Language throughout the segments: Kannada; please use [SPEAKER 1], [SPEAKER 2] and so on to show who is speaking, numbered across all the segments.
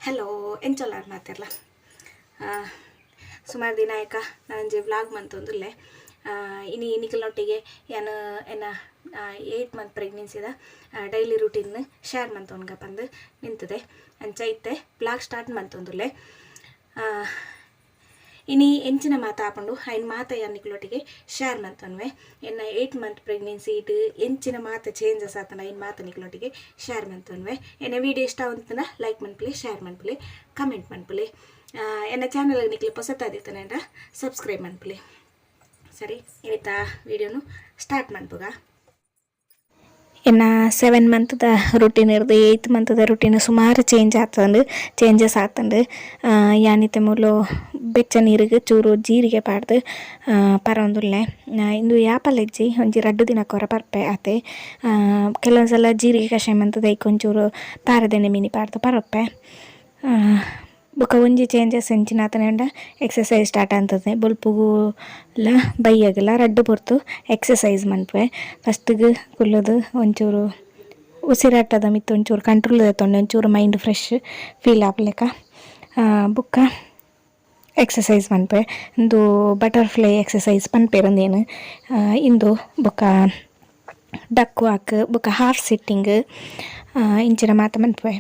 [SPEAKER 1] ಹಲೋ ಎಂಚೊಲ್ಲಾರು ಮಾತಾಡಲ್ಲ ಸುಮಾರು ದಿನ ಆಯ್ಕ ನಾನು ವ್ಲಾಗ್ ಮಂತೊಂದುಲ್ಲೆ ಇನಿ ನಿಖಲ್ನೊಟ್ಟಿಗೆ ಏನು ಎನ್ನ 8 ಮಂತ್ ಪ್ರೆಗ್ನೆನ್ಸಿದ ಡೈಲಿ ರೂಟೀನ್ ಶೇರ್ ಮಂತೊನ್ಗ ಬಂದು ನಿಂತಿದೆ ಅಂಚೈತೆ ವ್ಲಾಗ್ ಸ್ಟಾರ್ಟ್ ಮಂತೊಂದುಲ್ಲೆ ಇನಿ ಎಂಚಿನ ಮಾತಾಪಂಡು ಐನ್ ಮಾತ ನಿಖಲೊಟ್ಟಿಗೆ ಶೇರ್ ಮಂತೊನ್ವೆ ಎನ್ನ 8 ಮಂತ್ ಪ್ರೆಗ್ನೆನ್ಸಿ ಇಟ್ಟು ಎಂಚಿನ ಮಾತ ಚೇಂಜಸ್ ಆತನ ಐನ್ ಮಾತ ನಿಖಲೊಟ್ಟಿಗೆ ಶೇರ್ ಮಂತೊನ್ವೆ ಎನ್ನ ವಿಡಿಯೋ ಇಷ್ಟ ಆಗುತ್ತನ ಲೈಕ್ ಮನ್ಪಲಿ ಶೇರ್ ಮನ್ಪಲಿ ಕಮೆಂಟ್ ಮನ್ಪಲಿ ಎನ್ನ ಚಾನಲ್ ನಿಖಲಿ ಹೊಸತಾದಿತ್ತಾನೆ ಸಬ್ಸ್ಕ್ರೈಬ್ ಮನ್ಪಲಿ ಸರಿ ಇವತ್ತ ವಿಡಿಯೋನು ಸ್ಟಾರ್ಟ್ ಮನ್ಪುಗ ಇನ್ನು 7 ಮಂತ್ದ ರೂಟೀನ್ ಇರ್ದು 8 ಮಂತ್ದ ರೂಟೀನ್ ಸುಮಾರು ಚೇಂಜಸ್ ಆತಂಡು ಯಾನಿತೆ ಮೂಲು ಬೆಚ್ಚ ನೀರಿಗೆ ಚೂರು ಜೀರಿಗೆ ಪಾಡ್ದು ಪರೊಂದುಲ್ಲೆ ಇಂದು ಯಾಪಲೆಜ್ಜಿ ಒಂಜಿ 2 ದಿನಕ್ಕೊರ ಪರ್ಪೆ ಆತೆ ಕೆಲವೊಂದ್ಸಲ ಜೀರಿಗೆ ಕಷಾಯ ಮಂತದ ಒಂಚೂರು ತಾರದೆಣ್ಣೆ ಮೀನಿ ಪಾಡ್ದು ಪರೊಪ್ಪೆ ಬೊಕ ಒಂಜಿ ಚೇಂಜಸ್ ಎಂಚಿನಾತನೆಂಡ ಎಕ್ಸಸೈಸ್ ಸ್ಟಾರ್ಟ್ ಆಗ್ತದೆ ಬೊಲ್ಪುಗುಲ ಬೈಯಗಲ ರಡ್ಡು ಪೊರ್ತು ಎಕ್ಸಸೈಸ್ ಮನ್ಪುವೆ ಫಸ್ಟಿಗೆ ಕುಲ್ಲದು ಒಂಚೂರು ಉಸಿರಾಟದ ಮಿತ್ತು ಒಂಚೂರು ಕಂಟ್ರೋಲ್ ದೆತ್ತೊಂಡೆ ಒಂಚೂರು ಮೈಂಡ್ ಫ್ರೆಶ್ ಫೀಲ್ ಆಪ್ಲೆಕ ಬೊಕ್ಕ ಎಕ್ಸಸೈಸ್ ಮನ್ಪುವೆ ಇಂದು ಬಟರ್ಫ್ಲೈ ಎಕ್ಸಸೈಸ್ ಪನ್ಪೆರಂದೇನು ಇಂದು ಬೊಕ ಡಕ್ ವಾಕ್ ಬೊಕ ಹಾಫ್ ಸಿಟ್ಟಿಂಗ್ ಇಂಚಿನ ಮಾತ ಮನ್ಪುವೆ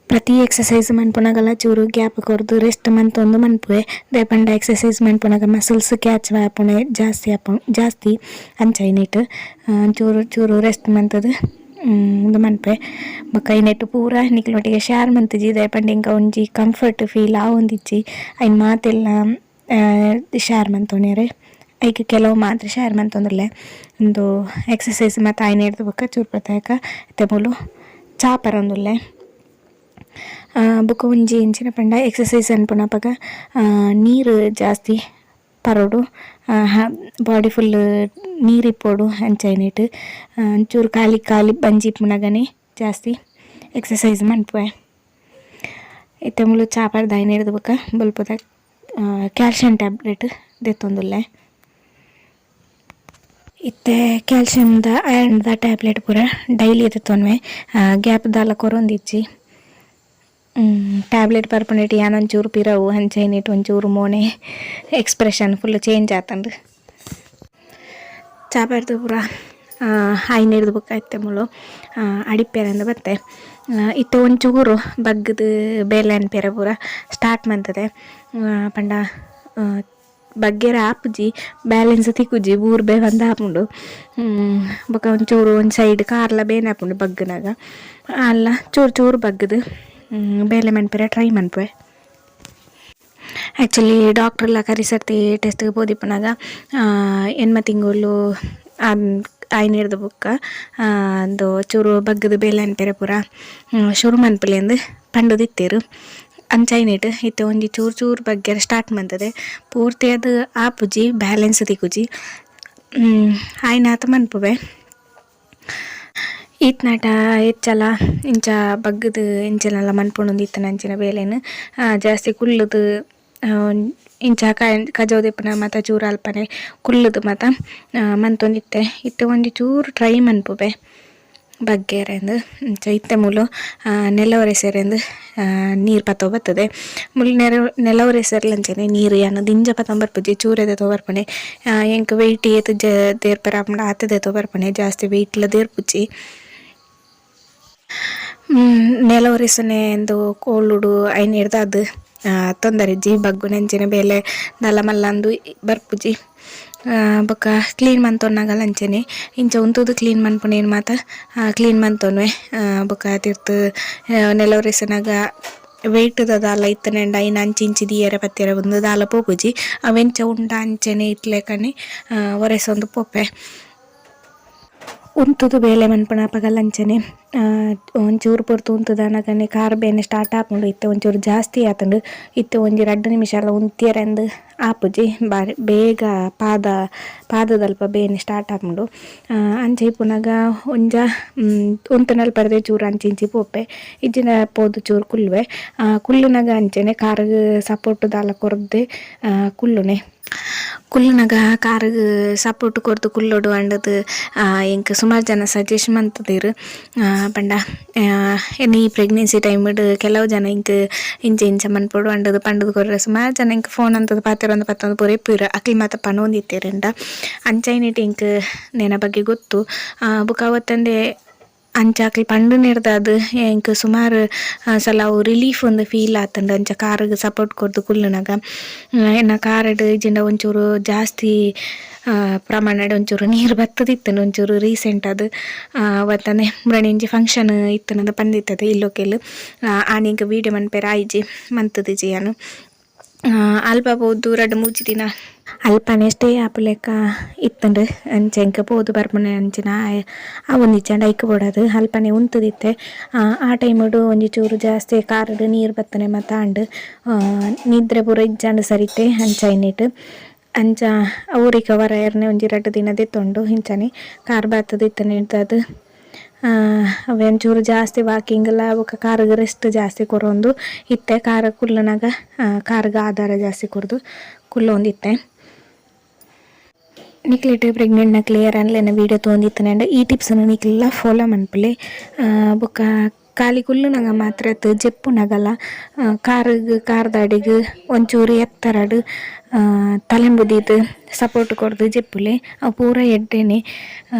[SPEAKER 1] ಪ್ರತಿ ಎಕ್ಸಸೈಸ್ ಮನ್ಪುನಗಲ ಚೂರು ಗ್ಯಾಪ್ ಕೊರ್ದು ರೆಸ್ಟ್ ಮಂತೊಂದು ಮನ್ಪುವೆ ದೇಪಂಡ ಎಕ್ಸಸೈಸ್ ಮನ್ಪುನಗ ಮಸಲ್ಸ್ ಕ್ಯಾಚ್ ಆಪುಣೆ ಜಾಸ್ತಿ ಅಂಚೈನೆಟ್ ಚೂರು ರೆಸ್ಟ್ ಮಂತದು ಇದು ಮನ್ಪೆ ಬೊಕ ಐನೆಟ್ ಪೂರ ನಿಕ್ಲೊಟ್ಟಿಗೆ ಶೇರ್ ಮಂತಿಜಿ ದೇಪಂಡ ಇಂಕ ಒಂಜಿ ಕಂಫರ್ಟ್ ಫೀಲ್ ಆವೊಂದಿಜ್ಜಿ ಐನ್ ಮಾತೆಲ್ಲ ಶೇರ್ ಮಂತೊನೆರೆ ಐಕೆ ಕೆಲವು ಮಾತ್ರ ಶೇರ್ ಮಂತೊಂದುಲ್ಲೆ ಒಂದು ಎಕ್ಸಸೈಸ್ ಮತ್ತು ಐನೆ ಹಿಡ್ದು ಬೊಕ ಚೂರು ಪ್ರತ್ಯೇಕ ಇತ್ತೆ ಮೂಲು ಚಾಪರೊಂದುಲ್ಲೆ ಬೊಕ ಒಂಜಿ ಇಂಚಿನ ಪಂಡ ಎಕ್ಸಸೈಸ್ ಅನ್ಪುನಪಗ ನೀರು ಜಾಸ್ತಿ ಪರೋಡು ಬಾಡಿ ಫುಲ್ ನೀರಿಪ್ಪೋಡು ಅಂಚೈನೆಟ್ ಒಂಚೂರು ಖಾಲಿ ಬಂಜಿ ಪುನಗನೆ ಜಾಸ್ತಿ ಎಕ್ಸಸೈಸ್ ಮನ್ಪುವೆ ಇತ್ತೆ ಮುಲು ಚಾಪರ್ದ ಐನೆ ಹಿಡ್ದು ಬೊಕ ಬೊಲ್ಪದ ಕ್ಯಾಲ್ಶಿಯಂ ಟ್ಯಾಬ್ಲೆಟ್ ದೆತ್ತೊಂದುಲ್ಲೆ ಇತ್ತೆ ಕ್ಯಾಲ್ಶಿಯಮ್ದ ಐರನ್ದ ಟ್ಯಾಬ್ಲೆಟ್ ಪೂರ ಡೈಲಿ ದೆತ್ತೊನ್ವೆ ಗ್ಯಾಪ್ ದಾಲ ಕೊರೊಂದಿಜ್ಜಿ ಟ್ಯಾಬ್ಲೆಟ್ ಪರ್ಪುನೆಟ್ ಯಾನೊಂಚೂರು ಪಿರವು ಹಂಚೈನೆಟ್ ಒಂಚೂರು ಮೋನೆ ಎಕ್ಸ್ಪ್ರೆಷನ್ ಫುಲ್ ಚೇಂಜ್ ಆತಂಡು ಚಾಪರ್ದು ಪೂರ ಐನೆ ಹಿಡ್ದು ಬೊಕ ಇತ್ತೆ ಮುಳು ಅಡಿಪ್ಪೆರಂದು ಬತ್ತೆ ಇತ್ತೆ ಒಂಚೂರು ಬಗ್ಗದು ಬೇಲೆನ್ ಪೆರ ಪೂರ ಸ್ಟಾರ್ಟ್ ಮಂತದೆ ಪಂಡ ಬಗ್ಗೆರ ಆಪುಜಿ ಬ್ಯಾಲೆನ್ಸ್ ತಿಕ್ಕುಜಿ ಬೂರ್ಬೆ ಬಂದು ಆಪುಂಡು ಬೊಕ ಒಂಚೂರು ಒಂದು ಸೈಡ್ ಕಾರ್ಲ ಬೇನೆ ಆಪುಂಡು ಬಗ್ಗನಾಗ ಅಲ್ಲ ಚೂರು ಬಗ್ಗದು ಬೇಲೆ ಮನ್ಪೆರ ಟ್ರೈ ಮನ್ಪುವೆ ಆ್ಯಕ್ಚುಲಿ ಡಾಕ್ಟ್ರೆಲ್ಲ ಕರಿಸರ್ತಿ ಟೆಸ್ಟ್ಗೆ ಪೋದಿಪ್ಪನಾಗ ಎನ್ಮ ತಿಂಗಳು ಐನೆ ಹಿಡ್ದು ಬೊಕ್ಕ ಒಂದು ಚೂರು ಬಗ್ಗದು ಬೇಲೆ ಅನ್ಪೆರ ಪೂರ ಶುರು ಮನ್ಪಲೆಂದು ಪಂಡುದಿತ್ತೇರು ಅಂಚೈನೆಟ್ ಇತ್ತೆ ಒಂಜಿ ಚೂರು ಬಗ್ಗೆರ ಸ್ಟಾರ್ಟ್ ಮಂತದೆ ಪೂರ್ತಿ ಅದು ಆಪುಜಿ ಬ್ಯಾಲೆನ್ಸ್ ತಿಕ್ಕುಜಿ ಆಯ್ನಾತ ಮನ್ಪುವೆ ಈತ್ನಾಟ ಹೆಚ್ಚಲ ಇಂಚ ಬಗ್ಗದು ಇಂಚನೆಲ್ಲ ಮನ್ಪುಂಡು ಇತ್ತನ ಅಂಚಿನ ಬೇಲೆನು ಜಾಸ್ತಿ ಕುಲ್ಲುದು ಇಂಚ ಕಜೋದಿಪ್ಪನ ಮತ್ತು ಚೂರು ಅಲ್ಪನೆ ಕುಲ್ಲುದು ಮತ್ತು ಮಂತೊಂದಿತ್ತೆ ಇತ್ತೆ ಒಂಜಿ ಚೂರು ಟ್ರೈ ಮನ್ಪುವೆ ಬಗ್ಗೆರೆಂದು ಇತ್ತೆ ಮುಲು ನೆಲವರೆಸೆರೆಂದು ನೀರು ಪತ್ತೋ ಬರ್ತದೆ ಮುಲು ನೆಲವರೆಸೆರ್ಲಂಚನೆ ನೀರು ಯಾನ ದಿಂಜ ಪತ್ತ ಬರ್ಪುಜಿ ಚೂರೆದೆ ತೋಬರ್ಪಣೆ ಎಂಕ್ ವೆಯ್ಟ್ ಏತ್ ದೇರ್ಪರ ಆತದೆ ತೋಬರ್ಪಣೆ ಜಾಸ್ತಿ ವೆಯ್ಟ್ಲ ದೇರ್ಪುಜಿ ನೆಲವರೆಸನೆ ಎಂದು ಕೋಳುಡು ಐನೆ ಹಿಡ್ದು ಅದು ತೊಂದರೆಜ್ಜಿ ಬಗ್ಗು ನೆಂಚಿನ ಬೇಲೆ ದಲ ಮಲ್ಲಂದು ಬರ್ಪುಜಿ ಬೊಕ ಕ್ಲೀನ್ ಮಂತೊನ್ನಾಗಲ ಅಂಚನೆ ಇಂಚ ಉಂತುದು ಕ್ಲೀನ್ ಮನ್ಪುನೇನು ಮಾತ ಕ್ಲೀನ್ ಮಂತೊನ್ವೆ ಬೊಕ ತಿರ್ತು ನೆಲವರೆಸನಾಗ ವೆಯ್ಟ್ದ ದಾಲ ಇತ್ತನೆಂಡ ಐನ ಅಂಚಿ ದಿಯರೆ ಪತ್ತಿರ ಒಂದು ದಾಲ ಪೋಪುಜಿ ಅವೆಂಚ ಉಂಡ ಅಂಚನೆ ಇತ್ಲೆಕನೆ ಒರೆಸೊಂದು ಪೋಪೆ ಉಂತುದು ಬೇಲೆ ಮನ್ಪುನ ಪಗಲಂಚನೆ ಒಂಚೂರು ಪೊರ್ತು ಉಂತುದ ನಗನೆ ಕಾರ್ ಬೇನೆ ಸ್ಟಾರ್ಟ್ ಆಪುಂಡು ಇತ್ತೆ ಒಂಚೂರು ಜಾಸ್ತಿ ಆತಂಡು ಇತ್ತೆ ಒಂಜಿ 2 ನಿಮಿಷಲ ಉಂತಿಯರೆಂದು ಆಪುಜಿ ಬಾರಿ ಬೇಗ ಪಾದದಲ್ಪ ಬೇನೆ ಸ್ಟಾರ್ಟ್ ಆಪುಂಡು ಅಂಚೆ ಪುನಗ ಒಂಜ ಉಂತನಲ್ ಪರದೆ ಚೂರು ಅಂಚಿ ಪೋಪೆ ಇಜ್ಜಿನ ಪೋದು ಚೂರು ಕುಲ್ಲುವೆ ಕುಲ್ಲುನಗ ಅಂಚನೆ ಕಾರ್ ಸಪೋರ್ಟ್ ದಾಲ ಕೊರ್ದೆ ಕುಲ್ಲುನೆ ಕುಲ್ಲುನಗ ಕಾರಿಗೆ ಸಪೋರ್ಟ್ ಕೊರ್ದು ಕುಲ್ಲೋಡು ಅಂಡದು ಇಂಕ್ ಸುಮಾರು ಜನ ಸಜೆಸ್ಟ್ ಮಂತದೆರ್ ಪಂಡ ಎನಿ ಪ್ರೆಗ್ನೆನ್ಸಿ ಟೈಮ್ಡ್ ಕೆಲವು ಜನ ಇಂಕ್ ಇಂಚ ಮನ್ಪೊಡು ಅಂಡದು ಪಂಡದು ಕೊರ್ರೆ ಸುಮಾರು ಜನ ಇಂಕ್ ಫೋನ್ ಅಂತದು ಪಾತೆರೊಂದು ಪತ್ತೊಂದು ಪೂರ ಇಪ್ಪುರ ಅಕ್ಲಿ ಮಾತ ಪನೊಂದಿತ್ತೆರಂಡ ಅಂಚೈನಿಟ್ಟು ಇಂಕ್ ನೆನ ಬಗ್ಗೆ ಗೊತ್ತು ಬುಕ್ಕ ಅವತ್ತಂದೆ ಅಂಚಾಕ್ಲಿ ಪಂಡು ನಿರ್ದಾದ್ ಇಂಕ್ ಸುಮಾರು ಸಲ ಅವು ರಿಲೀಫ್ ಒಂದು ಫೀಲ್ ಆತಂಡು ಅಂಚ ಕಾರಿಗೆ ಸಪೋರ್ಟ್ ಕೊರ್ದು ಕುಲ್ಲುನಗ ಎನ್ನ ಕಾರಡ್ ಇಜ್ಜಿಂಡ ಒಂಚೂರು ಜಾಸ್ತಿ ಪ್ರಮಾಣಡ್ ಒಂಚೂರು ನೀರು ಬತ್ತದಿತ್ತನು ಒಂಚೂರು ರೀಸೆಂಟ್ ಅದು ಅವತ್ತಂದೆ ಮುರಣಿಂಜಿ ಫಂಕ್ಷನ್ ಇತ್ತನದ ಪಂದಿತ್ತದ ಇಲ್ಲೋಕೆಲ್ ಆನಿಂಕ ವೀಡಿಯೋ ಮನ್ಪೆರ ಆಯ್ಜಿ ಮಂತದಿಜಿ ನಾನು ಅಲ್ಪ ಬೋದು 2-3 ದಿನ ಅಲ್ಪನೆ ಸ್ಟೇ ಆಪುಲೆಕ್ಕ ಇತ್ತಂಡು ಅಂಚೆ ಇಂಕ ಪೋದು ಬರ್ಪುನೆ ಅಂಚಿನ ಅವೊಂದಿಚ್ಚಂಡ ಐಕ್ ಬೋಡದು ಅಲ್ಪನೆ ಉಂತದಿತ್ತೆ ಆ ಟೈಮಡು ಒಂಜಿ ಚೂರು ಜಾಸ್ತಿ ಕಾರಡ್ ನೀರು ಬತ್ತನೆ ಮಾತಾಂಡ್ ನಿದ್ರೆ ಪೂರ ಇಜ್ಜಾಂಡ್ ಸರಿತೆ ಅಂಚ ಅಂಚ ಊರಿಗೆ ವರ ಎರನೆ ಒಂಜಿ 2 ದಿನ ದೆತ್ತೊಂಡು ಇಂಚನೆ ಕಾರ್ ಬತ್ತದಿತ್ತನೆ ಅದು ಅವೆ ಒಂಚೂರು ಜಾಸ್ತಿ ವಾಕಿಂಗ್ ಎಲ್ಲ ಬೊಕ ಕಾರ್ಗೆ ರೆಸ್ಟ್ ಜಾಸ್ತಿ ಕೊರೊಂದು ಇತ್ತೆ ಕಾರ ಕುಲ್ಲನಾಗ ಕಾರ್ಗೆ ಆಧಾರ ಜಾಸ್ತಿ ಕೊರ್ದು ಕುಲ್ಲೊಂದಿತ್ತೆ ನಿಕ್ಲೆಟ್ ಪ್ರೆಗ್ನೆಂಟ್ನ ಕ್ಲಿಯರ್ ಅನ್ಲೇನ ವೀಡಿಯೋ ತೊಂದಿತ್ತನೆ ಈ ಟಿಪ್ಸನ್ನು ನಿಕ್ಲೆಲ್ಲ ಫಾಲೋ ಮನ್ಪುಲೆ ಬೊಕ ಖಾಲಿ ಕುಲ್ಲುನಗ ಮಾತ್ರ ಜೆಪ್ಪು ನಗಲ ಕಾರ್ದಾಡಿಗ್ ಒಂಚೂರು ಎತ್ತರಡ್ ತಲೆಂಬುದಿದ್ ಸಪೋರ್ಟ್ ಕೊರ್ದು ಜೆಪ್ಪುಲೆ ಅವು ಪೂರ ಎಡ್ಡೆನೆ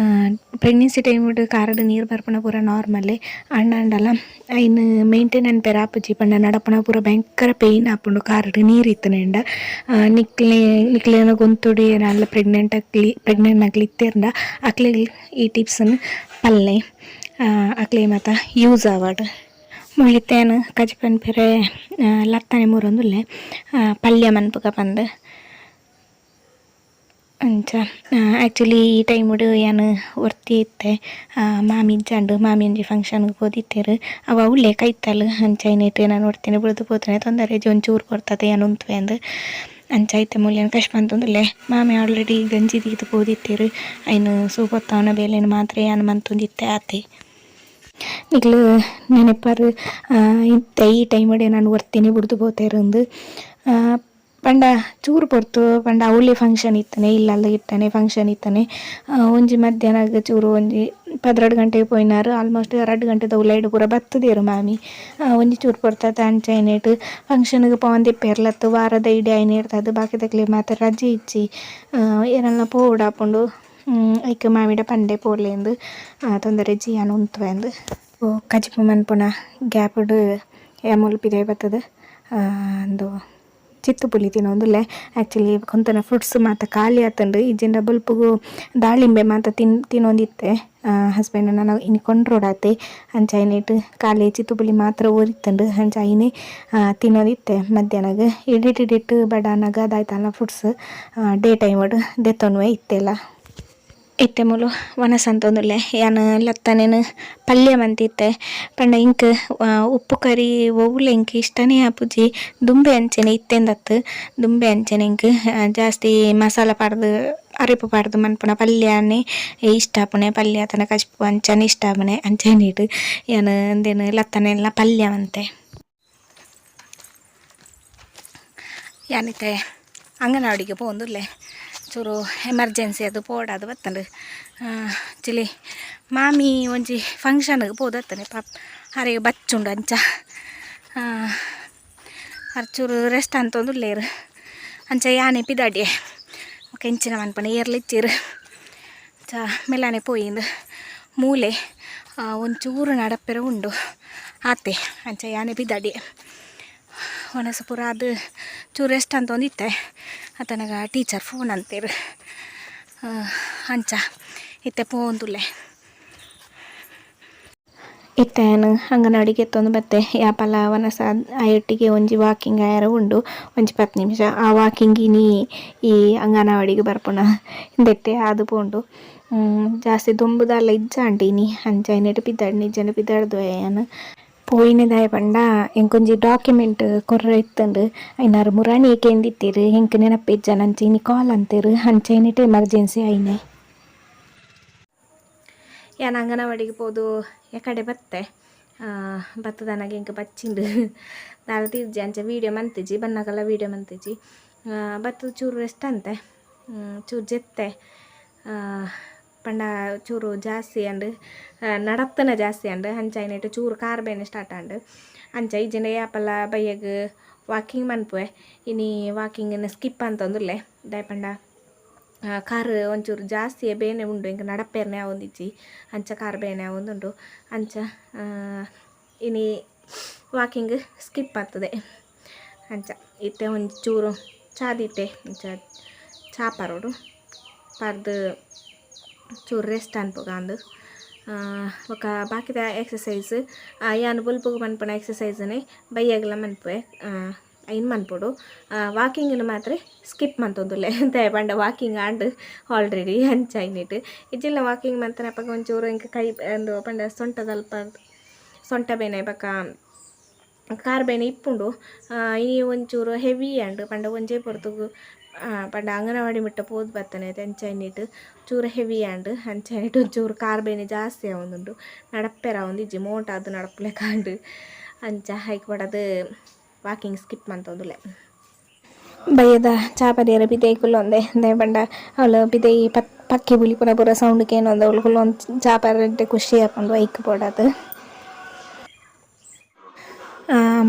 [SPEAKER 1] ಪ್ರೆಗ್ನೆನ್ಸಿ ಟೈಮ್ಡ್ ಕಾರಡ್ ನೀರು ಬರ್ಪುನ ಪೂರ ನಾರ್ಮಲ್ ಅಂಡಲ ಐನ್ ಮೇಂಟೈನ್ ಅನ್ಪೆರ ಆಪುಜಿ ಪಂಡ ನಡಪುನ ಪೂರ ಭಯಂಕರ ಪೇಯ್ನ್ ಆಪುಂಡು ಕಾರಡ್ ನೀರು ಇತ್ತನೆಂಡ ನಿಕ್ಲೆನ ಗೊಂತುಡಿ ಏನಲ್ಲ ಪ್ರೆಗ್ನೆಂಟ್ ನಕ್ಲಿ ಇತ್ತೆರ್ಂಡ ಅಕ್ಲೆ ಈ ಟಿಪ್ಸನ್ನು ಪಲ್ಲೆ ಅಕ್ಲೆ ಮಾತ ಯೂಸ್ ಆವಡ್ ಮುಳಿತೇನು ಕಜಿಪನ್ ಪೆರೆ ಲತ್ತನೆ ಮೂರೊಂದುಲ್ಲೆ ಪಲ್ಯ ಮನ್ಪುಗ ಪಂದ್ ಅಂಚ ಆ್ಯಕ್ಚುಲಿ ಈ ಟೈಮುಡು ಏನು ಒರ್ತಿ ಇತ್ತೆ ಮಾಮಿ ಇಜ್ಜಂಡು ಮಾಮಿ ಒಂಜಿ ಫಂಕ್ಷನ್ಗೆ ಪೋದಿತ್ತೆರು ಅವ ಉಳ್ಳೆ ಕೈತಲ್ ಅಂಚೈನಿಟ್ಟು ನಾನು ನೋಡ್ತೀನಿ ಬಿಡ್ದು ಪೋತನೆ ತೊಂದರೆ ಒಂಚೂರು ಕೊಡ್ತದೆ ಏನು ಉಂತ್ವೆ ಅಂದ್ ಅಂಚೈತೆ ಮೂಲ್ಯನ ಕಷ್ಟ ಅಂತಂದುಲ್ಲೆ ಮಾಮಿ ಆಲ್ರೆಡಿ ಗಂಜಿ ತೆಗೆದು ಪೋದಿತ್ತೇರು ಐನು ಸೂಪೊತ್ತವನ ಬೇಲೆನು ಮಾತ್ರ ಏನು ಮಂತೊಂದಿತ್ತೆ ಆತೆ ನಿಕ್ಲು ನೆನಪರು ಇತ್ತೆ ಈ ಟೈಮಡೆ ನಾನು ಒರ್ತೀನಿ ಬಿಡ್ದು ಪೋತೇರಂದು ಪಂಡ ಚೂರು ಪೊರ್ತು ಪಂಡ ಅವಳಿ ಫಂಕ್ಷನ್ ಇತ್ತನೆ ಇಲ್ಲಲ್ಲ ಇಟ್ಟನೆ ಫಂಕ್ಷನ್ ಇತ್ತನೆ ಒಂಜಿ ಮಧ್ಯಾಹ್ನಗ ಚೂರು ಒಂಜಿ 12 ಗಂಟೆಗೆ ಪೋಯಿನಾರು ಆಲ್ಮೋಸ್ಟ್ 2 ಗಂಟೆದ ಉಲೈಡ್ ಪೂರ ಬತ್ತದೇರು ಮಾಮಿ ಒಂಜಿ ಚೂರು ಪೊರ್ತದ ಅಂಚೈನೇಟ್ ಫಂಕ್ಷನ್ಗೆ ಪೋಂದಿಪ್ಪೆರ್ಲತ್ತು ವಾರದ ಇಡೀ ಐನ ಇರ್ತದೆ ಬಾಕಿ ತಕ್ಲಿ ಮಾತ್ರ ರಜೆ ಇಚ್ಚಿ ಏನೆಲ್ಲ ಪೋಡಾಪುಂಡು ಐಕ್ ಮಾಮಿಡ ಪಂಡೆ ಪೋರ್ಲೆಂದು ತೊಂದರೆ ಜಿಯಾನು ಉಂತ್ವೆಂದು ಕಜಿಪು ಮನ್ಪುನ ಗ್ಯಾಪುಡು ಮುಲ್ಪಿದೆ ಬತ್ತದ ಅಂದು ಚಿತ್ತು ಪುಲಿ ತಿನ್ನೊಂದುಲ್ಲೆ ಆ್ಯಕ್ಚುಲಿ ಕೊಂತನ ಫ್ರೂಟ್ಸ್ ಮಾತ ಖಾಲಿ ಆತಂಡು ಇಜ್ಜಿಂಡ ಬಲ್ಪುಗು ದಾಳಿಂಬೆ ಮಾತ ತಿನ್ನೊಂದಿತ್ತೆ ಹಸ್ಬೆಂಡ್ ನಾನು ಇನ್ನು ಕೊಂಡ್ರೋಡಾತೆ ಅಂಚ ಐನೇಟ್ ಖಾಲಿ ಚಿತ್ತು ಪುಲಿ ಮಾತ್ರ ಓರಿತ್ತಂಡು ಅಂಚ ಐನೆ ತಿನ್ನೋದಿತ್ತೆ ಮಧ್ಯಾಹ್ನಗ ಇಡಿಟ್ ಬಡಾನಾಗ ಅದಾಯ್ತಲ್ಲ ಫ್ರೂಟ್ಸ್ ಡೇ ಟೈಮಡು ದೆತ್ತೊನ್ವೆ ಇತ್ತೆಲ್ಲ ಇತ್ತೆ ಮೂಲು ವನಸಂತೊಂದುಲ್ಲೆ ಯಾನು ಲತ್ತನೇನು ಪಲ್ಯ ಮಂತಿತ್ತೆ ಪಂಡ ಇಂಕ್ ಉಪ್ಪು ಕರಿ ಒವ್ವುಲೆ ಇಂಕ್ ಇಷ್ಟನೇ ಆಪುಜಿ ದುಂಬೆ ಅಂಚೆನೆ ಇತ್ತೆಂದತ್ತು ದುಂಬೆ ಅಂಚೆನೆ ಇಂಕ್ ಜಾಸ್ತಿ ಮಸಾಲ ಪಾಡ್ದು ಅರಿಪು ಪಾಡ್ದು ಮನ್ಪುನ ಪಲ್ಯನೇ ಇಷ್ಟ ಆಪುನೆ ಪಲ್ಯ ತನ ಕಚ್ಪು ಅಂಚನೆ ಇಷ್ಟ ಆಪುನೆ ಅಂಚೆನೀಟ್ ಯಾನು ಅಂದೇನು ಲತ್ತನೆಲ್ಲ ಪಲ್ಯ ಅಂತೆ ಯಾನಿತ್ತೆ ಅಂಗನವಾಡಿಗೆ ಪೋಂದುಲ್ಲೆ ಚೂರು ಎಮರ್ಜೆನ್ಸಿ ಅದು ಪೋಡಾದು ಬತ್ತಂಡು ಚಿಲಿ ಮಾಮಿ ಒಂಜಿ ಫಂಕ್ಷನ್ಗೆ ಪೋದತ್ತನೆ ಪಾಪ ಹರೆಗೆ ಬಚ್ಚುಂಡು ಅಂಚ ಚೂರು ರೆಸ್ಟ್ ಅಂತೊಂದುಲ್ಲೇರು ಅಂಚ ಯಾನೆ ಪಿದಾಡಿಯೆ ಕೆಂಚಿನ ಮನ್ಪನೆ ಏರ್ಲಿಚ್ಚಿರು ಮೆಲ್ಲನೆ ಪೋಯಿಂದು ಮೂಲೆ ಒಂಚೂರು ನಡಪ್ಪೆರ ಉಂಡು ಆತೆ ಅಂಚ ಯಾನೆ ಪಿದಾಡಿಯೆ ಒನಸ ಪೂರ ಅದು ಚೂರು ರೆಸ್ಟ್ ಅಂತೊಂದಿತ್ತೆ ಆತನಗ ಟೀಚರ್ ಫೋನ್ ಅಂತೇರು ಅಂಚ ಇತ್ತೆ ಪೋಂದುಲ್ಲೆ ಇತ್ತೇನು ಅಂಗನವಾಡಿಗೆ ಎತ್ತೊಂದು ಬತ್ತೆ ಯಾಪಲ ವನಸ ಆಯೊಟ್ಟಿಗೆ ಒಂಜಿ ವಾಕಿಂಗ್ ಆಯರ ಉಂಡು ಒಂಜಿ 10 ನಿಮಿಷ ಆ ವಾಕಿಂಗಿನಿ ಈ ಅಂಗನವಾಡಿಗೆ ಬರ್ಪುನ ಹಿಂದೆಟ್ಟೆ ಆದು ಪೋಂಡು ಜಾಸ್ತಿ ದುಂಬುದಲ್ಲ ಇಜ್ಜಾಂಟಿನಿ ಅಂಚೈನೆಟ್ ಪಿದ್ದಾಡಿ ನಿಜ್ಜನ ಪಿದ್ದಾಡ್ದು ಏನು ಪೋಯಿನದಾಯ ಪಂಡ ಎಂಕೊಂಜಿ ಡಾಕ್ಯುಮೆಂಟ್ ಕೊರ್ರೆ ಇತ್ತಂಡು ಐನಾರು ಮುರಾಣಿ ಏಕೆಂದಿತ್ತೀರು ಹೆಂಗೆ ನೆನಪಿಜ್ಜ ನಂಚೈನಿ ಕಾಲ್ ಅಂತೇರು ಅಂಚೈನಿಟ್ಟು ಎಮರ್ಜೆನ್ಸಿ ಐನೆ ಯಾನು ಅಂಗನವಾಡಿಗೆ ಪೋದು ಎಕಡೆ ಬತ್ತೆ ಬತ್ತದ ನನಗೆ ಇಂಕ ಬಚ್ಚಿಂಡು ದಾರ ತೀರ್ಜಿ ಅಂಚೆ ವೀಡಿಯೋ ಮಂತಿಜಿ ಬನ್ನಕಲ್ಲ ವೀಡಿಯೋ ಮಂತಿಜಿ ಬತ್ತದ ಚೂರು ರೆಸ್ಟ್ ಅಂತೆ ಚೂರು ಜೆತ್ತೆ ಪಂಡ ಚೂರು ಜಾಸ್ತಿ ಅಂಡು ನಡತ್ತನ ಜಾಸ್ತಿ ಅಂಡು ಅಂಚ ಐನೇಟ್ ಚೂರು ಕಾರ್ ಬೇನೆ ಸ್ಟಾರ್ಟ್ ಆಂಡು ಅಂಚ ಇಜ್ಜಿಂಡ ಯಾಪಲ್ಲ ಬಯ್ಯಗ್ ವಾಕಿಂಗ್ ಮನ್ಪುವೆ ಇನಿ ವಾಕಿಂಗ್ ಸ್ಕಿಪ್ ಅಂತಂದುಲ್ಲೆ ದಾಯಪಂಡ ಕಾರ್ ಒಂಚೂರು ಜಾಸ್ತಿ ಬೇನೆ ಉಂಡು ಇಂಕ ನಡಪೇರ್ನೆ ಆವೊಂದಿಜ್ಜಿ ಅಂಚ ಕಾರ್ ಬೇನೆ ಆವೊಂದುಂಡು ಅಂಚ ಇನಿ ವಾಕಿಂಗ್ ಸ್ಕಿಪ್ ಆಗ್ತದೆ ಅಂಚ ಇತ್ತೆ ಒಂಚೂರು ಚಾದಿತ್ತೆ ಅಂಚ ಚಾಪರೋಡು ಪರ್ದು ಚೂರು ರೆಸ್ಟ್ ಅನ್ಪೋಗಾಂದು ఒక ಬಾಕಿದ ಎಕ್ಸಸೈಸ್ ಯಾನು ಬುಲ್ಪುಗು ಮನ್ಪುನ ಎಕ್ಸಸೈಸ್ನೇ ಬೈಯಾಗಲ ಮನ್ಪುವೆ ಐನ್ ಮನ್ಪೊಡು ವಾಕಿಂಗ್ನ ಮಾತ್ರ ಸ್ಕಿಪ್ ಮಂತೊಂದುಲ್ಲೆ ಎಂತ ಪಂಡ ವಾಕಿಂಗ್ ಆಂಡ್ ಆಲ್ರೆಡಿ ಅಂಚ ಐನಿಟ್ ಇಜ್ಜಿಲ್ಲ ವಾಕಿಂಗ್ ಮಂತನ ಪಕ್ಕ ಒಂಚೂರು ಇಂಕ ಕೈ ಒಂದು ಪಂಡ ಸೊಂಟದಲ್ಪ ಸೊಂಟ ಬೇನೆ ಪಕ್ಕ ಕಾರ್ ಬೇನೆ ಇಪ್ಪುಂಡು ಈ ಒಂಚೂರು ಹೆವಿ ಆಂಡ್ ಪಂಡ ಒಂಜೇ ಪೊರ್ತುಗು ಪಂಡ ಅಂಗನವಾಡಿ ಮಿಟ್ಟ ಪೋದು ಬರ್ತನೆ ಅಂಚೈನಿಟ್ಟು ಚೂರು ಹೆವಿ ಆಂಡ್ ಅಂಚೈನಿಟ್ಟು ಒಂಚೂರು ಕಾರ್ ಬೇನೆ ಜಾಸ್ತಿ ಆವೊಂದುಂಡು ನಡಪ್ಪೆರ ಒಂದಿಜ್ಜಿ ಮೋಟ ಅದು ನಡಪ್ಪಲೆ ಕಾಂಡು ಅಂಚ hike ಪಡದು walking skip ಮಂತೊಂದುಲ್ಲೆ ಬಯ್ಯದ ಚಾಪದಿಯರ Bidai ಕುಲ್ಲೊಂದೆ they ಪಂಡ ಅವಳು ಬಿದೈ ಪಕ್ಕಿ ಬುಲಿ ಪುರ ಪೂರ ಸೌಂಡ್ ಕೇನೊಂದು ಅವಳು ಕುಲ್ಲೊಂದು ಚಾಪರಂತೆ ಖುಷಿ ಹಾಕೊಂಡು ಐಕ್ ಪಡೋದು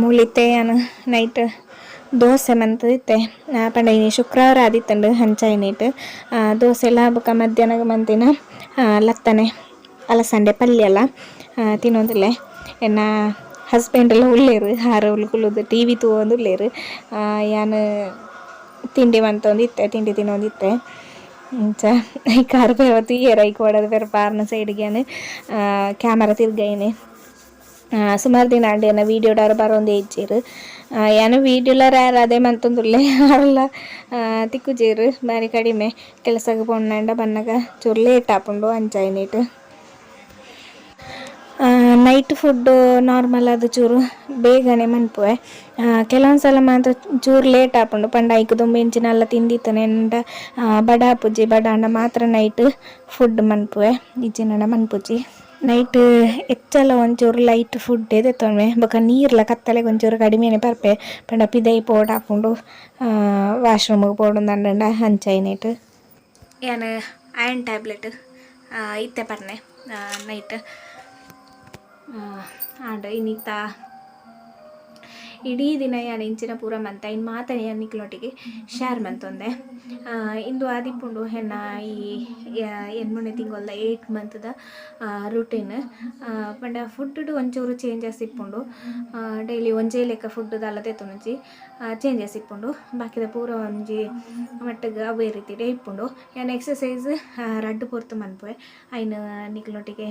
[SPEAKER 1] ಮೂಲಿತ್ತೆ ನಾನು ನೈಟ್ ದೋಸೆ ಮಂತಿತ್ತೆ ಪಂಡ ಇನಿ ಶುಕ್ರವಾರ ಆದಿತ್ತಂಡು ಹಂಚಾಯಿನಿಟ್ಟು ದೋಸೆ ಎಲ್ಲ ಬೊಕ ಮಧ್ಯಾಹ್ನ ಮಂತಿನ ಲತ್ತನೆ ಅಲಸಂಡೆ ಪಲ್ಯ ಎಲ್ಲ ತಿನ್ನೋದಿಲ್ಲೆ ಎನ್ನ ಹಸ್ಬೆಂಡ್ ಎಲ್ಲ ಉಳ್ಳೇರು ಹಾರ ಉಳ್ಕುಲ್ಲುದು ಟಿ ವಿ ತೂವೊಂದು ಉಳ್ಳೇರು ಯಾನು ತಿಂಡಿ ಮಂತೊಂದಿತ್ತೆ ತಿಂಡಿ ತಿನ್ನೊಂದಿತ್ತೆ ಇಂಚ ಈ ಕಾರ್ ಬೇವ ತೀಯರ ಐಕ್ ಓಡೋದು ಬೇರೆ ಪಾರ್ನ ಸೈಡ್ಗೆ ಕ್ಯಾಮರಾ ತಿರ್ಗೈನೆ ಸುಮಾರು ದಿನ ಅಂಡಿ ಏನ ವೀಡಿಯೋಡಾರು ಬರೋಂದು ಇಜ್ಜೀರು ಏನೋ ವೀಡಿಯೋಲ ರ್ಯಾರು ಅದೇ ಮಂತೊಂದುಲ್ಲೆ ಅವೆಲ್ಲ ತಿಕ್ಕುಜೀರು ಬಾರಿ ಕಡಿಮೆ ಕೆಲಸಕ್ಕೆ ಪೊಣ್ಣಂಡ ಬನ್ನಗ ಚೂರು ಲೇಟ್ ಆಪುಂಡು ಅಂಚಾಯ್ನಿಟ್ಟು ನೈಟ್ ಫುಡ್ಡು ನಾರ್ಮಲ್ ಅದು ಚೂರು ಬೇಗನೆ ಮನ್ಪುವೆ ಕೆಲವೊಂದು ಸಲ ಮಾತ್ರ ಚೂರು ಲೇಟ್ ಆಪುಂಡು ಪಂಡ ಐಕ್ ದುಂಬು ಇಂಚಿನೆಲ್ಲ ತಿಂದಿತ್ತನೆ ಎಂಡ ಬಡ ಆಪುಜಿ ಬಡ ಅಂಡ ಮಾತ್ರ ನೈಟ್ ಫುಡ್ ಮನ್ಪುವೆ ಇಜ್ಜಿನಂಡ ಮನ್ಪುಜಿ ನೈಟ್ ಹೆಚ್ಚೆಲ್ಲ ಒಂಚೂರು ಲೈಟ್ ಫುಡ್ಡೇ ತೆತ್ತೊಳ್ಮೆ ಬೊಕ ನೀರ್ಲ ಕತ್ತಲೆಗೆ ಒಂಚೂರು ಕಡಿಮೆನೆ ಬರ್ಪೆ ಪಂಡ ಪಿದೈ ಪೋಡ್ ಹಾಕೊಂಡು ವಾಶ್ರೂಮಿಗೆ ಪೋಡು ಅಂಡ ಹಂಚೈನೇಟ್ ಏನು ಐರನ್ ಟ್ಯಾಬ್ಲೆಟ್ ಇತ್ತೆ ಪರ್ನೆ ನೈಟ್ ಆಂಡ ಇನ್ನಿತ್ತ ಇಡೀ ದಿನ ಯಾನು ಇಂಚಿನ ಪೂರ ಮಂತ ಇನ್ನು ಮಾತನೆ ನಿಕ್ಲೊಟ್ಟಿಗೆ ಶೇರ್ ಮಂತೊಂದೆ ಇಂದು ಆದಿಪ್ಪುಂಡು ಹೆನ್ನ ಈ ಎನ್ಮುನೆ ತಿಂಗೊಲ್ದ 8 ಮಂತ್ದ ರೂಟೀನ್ ಪಂಡ ಫುಡ್ ಒಂಚೂರು ಚೇಂಜಸ್ ಇಪ್ಪುಂಡು ಡೈಲಿ ಒಂಜೇ ಲೆಕ್ಕ ಫುಡ್ ದಾಲ ತೆತ್ತೊಂಜಿ ಚೇಂಜಸ್ ಇಪ್ಪುಂಡು ಬಾಕಿದ ಪೂರ ಒಂಜಿ ಮಟ್ಟಿಗೆ ಅವೇ ರೀತಿ ಇಪ್ಪುಂಡು ಯಾನು ಎಕ್ಸಸೈಸ್ ರಡ್ಡು ಪೊರ್ತು ಮನ್ಪುವೆ ಐನು ನಿಕ್ಲೊಟ್ಟಿಗೆ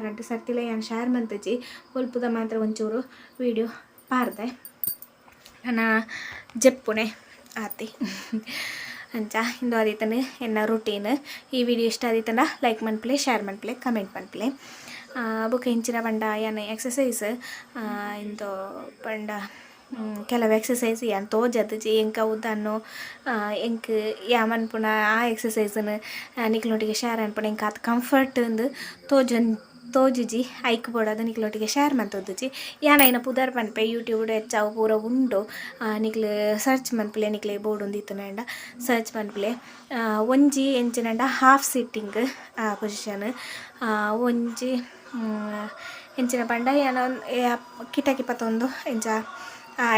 [SPEAKER 1] ರಡ್ಡು ಸರ್ತಿಲ ಯಾನು ಶೇರ್ ಮಂತಜಿ ಹೊಲ್ಪುದ ಮಾತ್ರ ಒಂಚೂರು ವೀಡಿಯೋ ಪಾರ್ದೆ ನನ್ನ ಜಪ್ಪುನೆ ಆತಿ ಅಂಚ ಇಂದು ಆದಿತ್ತಂಡು ಎನ್ನ ರೂಟೀನ್ ಈ ವಿಡಿಯೋ ಇಷ್ಟ ಆದಿತ್ತಂಡ ಲೈಕ್ ಮನ್ಪ್ಲೆ ಶೇರ್ ಮನ್ಪ್ಲೆ ಕಮೆಂಟ್ ಮನ್ಪ್ಲೆ ಬೊಕ ಇಂಚಿನ ಪಂಡ ಯಾನು ಎಕ್ಸಸೈಸ್ ಇಂದು ಪಂಡ ಕೆಲವು ಎಕ್ಸಸೈಸ್ ಯಾನು ತೋಜದ್ಜಿ ಎಂಕ ಉದ್ದನ್ನು ಎಂಕ್ ಯಾ ಮನ್ಪುನ ಆ ಎಕ್ಸಸೈಸನ್ನು ನಿಕ್ಲೊಟ್ಟಿಗೆ ಶೇರ್ ಅನ್ಪುಣ ಎಂಕ ಅದು ಕಂಫರ್ಟ್ ಅಂದು ತೋಜುಜಿ ಐಕ್ ಬೋಡದು ನಿಕ್ಲೊಟ್ಟಿಗೆ ಶೇರ್ ಮಂತೊಂದುಜಿ ಯಾನೈನ ಪುದರ್ ಪನ್ಪೆ ಯೂಟ್ಯೂಬ್ಡ್ ಹೆಚ್ಚಾವು ಪೂರ ಉಂಡು ನಿಕ್ಲು ಸರ್ಚ್ ಮನ್ಪುಲೆ ನಿಕ್ಲೆ ಬೋರ್ಡ್ ಉಂದಿತ್ತುನಂಡ ಸರ್ಚ್ ಮನ್ಪುಲೆ ಒಂಜಿ ಎಂಚಿನಂಡ ಹಾಫ್ ಸಿಟ್ಟಿಂಗ್ ಪೊಸಿಷನ್ ಒಂಜಿ ಎಂಚಿನ ಪಂಡ ಯಾನ ಕಿಟಕಿ ಪತ್ತೊಂದು ಎಂಚ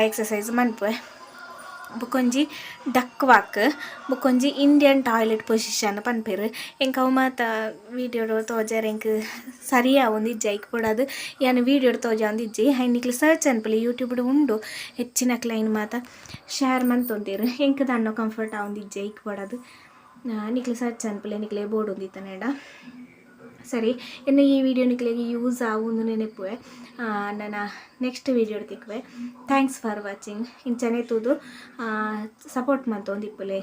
[SPEAKER 1] ಎಕ್ಸಸೈಸ್ ಮನ್ಪುವೆ ಬುಕೊಂಜಿ ಡಕ್ ವಾಕ್ ಬುಕೊಂಜಿ ಇಂಡಿಯನ್ ಟಾಯ್ಲೆಟ್ ಪೊಸಿಷನ್ ಪನ್ಪೆರು ಎಂಕ ಅವು ಮಾತ ವೀಡಿಯೋಡು ತೋಜಾರ ಎಂಕ್ ಸರಿಯಾ ಒಂದು ಇಜ್ಜಿ ಐಕ್ ಬಿಡೋದು ಯಾನು ವೀಡಿಯೋಡು ತೋಜ ಒಂದು ಇಜ್ಜಿ ನಿಕ್ಲು ಸರ್ಚ್ ಅನ್ಪಲಿ ಯೂಟ್ಯೂಬ್ಡು ಉಂಡು ಹೆಚ್ಚಿನ ಕ್ಲೈನ್ ಮಾತ ಶೇರ್ ಮಂತೊಂದಿರು ಎಂಕ್ ದಾನ್ನೋ ಕಂಫರ್ಟ್ ಒಂದು ಇಜ್ಜಿ ಐಕ್ ಬಿಡೋದು ನಿಕ್ಲು ಸರ್ಚ್ ಅನ್ಪಲೆ ನಿಕ್ಲೆ ಬೋರ್ಡ್ ಒಂದಿತ್ತನೇಡ ಸರಿ ಇನ್ನು ಈ ವಿಡಿಯೋ ನಿಕ್ಲೆಗೆ ಯೂಸ್ ಆಗುಂದು ನೆನಪುವೆ ನನ್ನ ನೆಕ್ಸ್ಟ್ ವಿಡಿಯೋ ತಿಕ್ಕುವೆ ಥ್ಯಾಂಕ್ಸ್ ಫಾರ್ ವಾಚಿಂಗ್ ಇಂಚನೆ ತೂದು ಸಪೋರ್ಟ್ ಮಂತೊಂದಿಪ್ಪುಲೆ.